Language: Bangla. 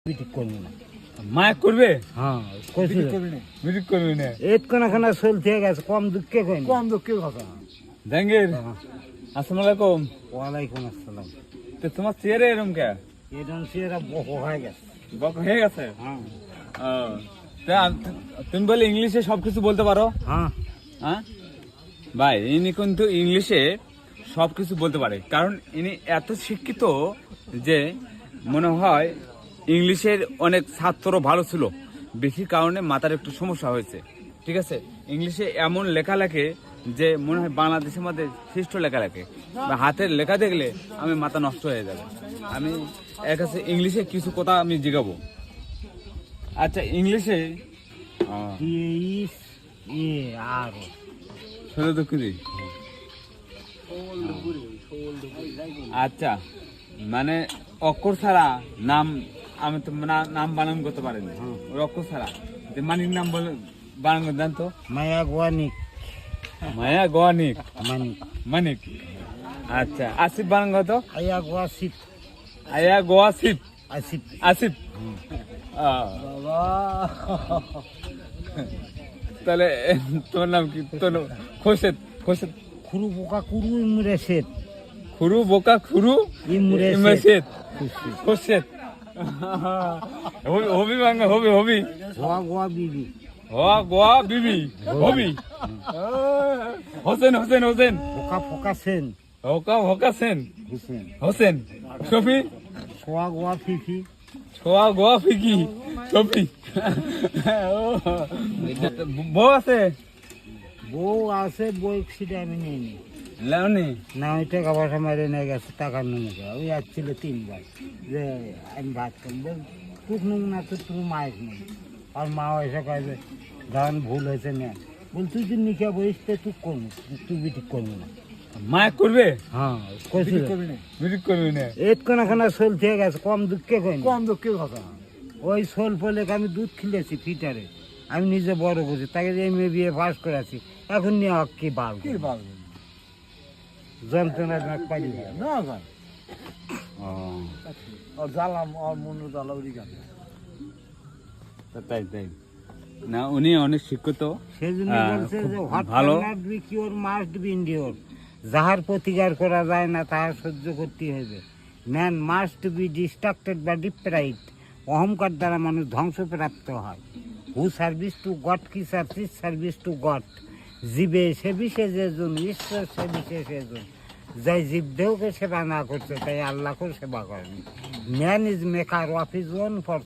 মিটিক করবি না। মায়া করবে? হ্যাঁ কইছিল মিটিক করবে না। এত কোনখানা চলতে গেছে কম দুঃখে কই কম দুঃখের কথা। জাহাঙ্গীর, আসসালামু আলাইকুম। ওয়ালাইকুম আসসালাম। তো তোমার চেহারা এরকম কে? এরকম চেহারা বক হয়ে গেছে। বক হয়ে গেছে? হ্যাঁ তুমি বলে ইংলিশে সবকিছু বলতে পারো? হ্যাঁ হ্যাঁ ভাই, ইনি কিন্তু ইংলিশে সবকিছু বলতে পারে, কারণ ইনি এত শিক্ষিত যে মনে হয় ইংলিশের অনেক ছাত্র ভালো ছিল, বেশি কারণে মাথার একটু সমস্যা হয়েছে। ঠিক আছে, ইংলিশে এমন লেখা লেখে যে মনে হয় বাংলাদেশের মধ্যে শ্রেষ্ঠ লেখা লেখে, বা হাতের লেখা দেখলে আমি মাথা নষ্ট হয়ে যাবে। আমি এর কাছে ইংলিশে কিছু কথা আমি জিগাবো। আচ্ছা, ইংলিশে ইস এ আর ষোলো দুঃখী। আচ্ছা, মানে অক্ষর ছাড়া নাম আমি তো নাম বানান করতে পারিনি। ওই অক্ষর ছাড়া যে মানিক নাম বলে বানান করতে জানতো? মায়া গোয়ানিক। মায়া গোয়ানিক। মানিক মানিক। আচ্ছা, আসিফ বানান কত? আয়া গোয়াসিফ। আয়া গোয়াসিফ। আসিফ আসিফ। তাহলে তোমার নাম কি? তোর খোরশেদ। খোরশেদ। খুরু বোকা কুরু ইমরে শেদ। খুরু বোকা খুরু ইমরে শেদ। খোরশেদ। হবি বাংলা হবি হবি। গোয়া গোয়া বিবি। হওয়া গোয়া বিবি হবি। হোসেন হোসেন হোসেন। ফোকা ফোকা সেন। হোকা হোকা সেন। হুসেন। হোসেন। শফি। সোয়া গোয়া ফিফি। ছোয়া গোয়া ফিকি। শফি। বউ আছে? বউ আছে, বউ সেটা আমি নিইনি। লাউনি। না ওই টাকা পয়সা মেরে নিয়ে গেছে, টাকার নেমে গেছে। ওই আসছিল 3 বার যে আমি ভাত খাবো, টুক নুক না তো তুমি মায়ের নেই। আর মা এসে কয়েছে ধরেন ভুল হয়েছে না, বল তুই যদি নিখে বইস তো তুই করবি, তুই বিটিক করবি না। মায়া করবে? হ্যাঁ কইছিল মিটিক করবি না। এত কোনখানা চলতে গেছে কম দুঃখে কই কম দুঃখের কথা। ওই সোল ফলে আমি দুধ খিলেছি ফিটারে, আমি নিজে বড় করছি, তাকে এমএ বিএ পাস করেছি, এখন নিয়ে কি বাল কি বলবেন? যন্ত্রণা পারি না ভাই, আর জ্বালাম আর মনে জ্বালা উড়ি গেল। তাই তাই না, উনি অনেক শিক্ষিত। সেজন্য বলছে যে হোয়াট ভালো। Can not be cure must be endure. যাহার প্রতিকার করা যায় না তাহার সহ্য করতে হবে। ম্যান মাস্ট বি ডিস্ট্রাক্টেড বা ডিপ্রাইভড। অহংকার দ্বারা মানুষ ধ্বংসপ্রাপ্ত হয়। হু সার্ভিস টু গড কি সার্ভিস টু গড। জীবে সে বিশেষে জন, ঈশ্বর সে বিশেষে জন। যাই জীবদেহকে সেবা না করছে তাই আল্লাহকেও সেবা করেনি। Man is maker of his own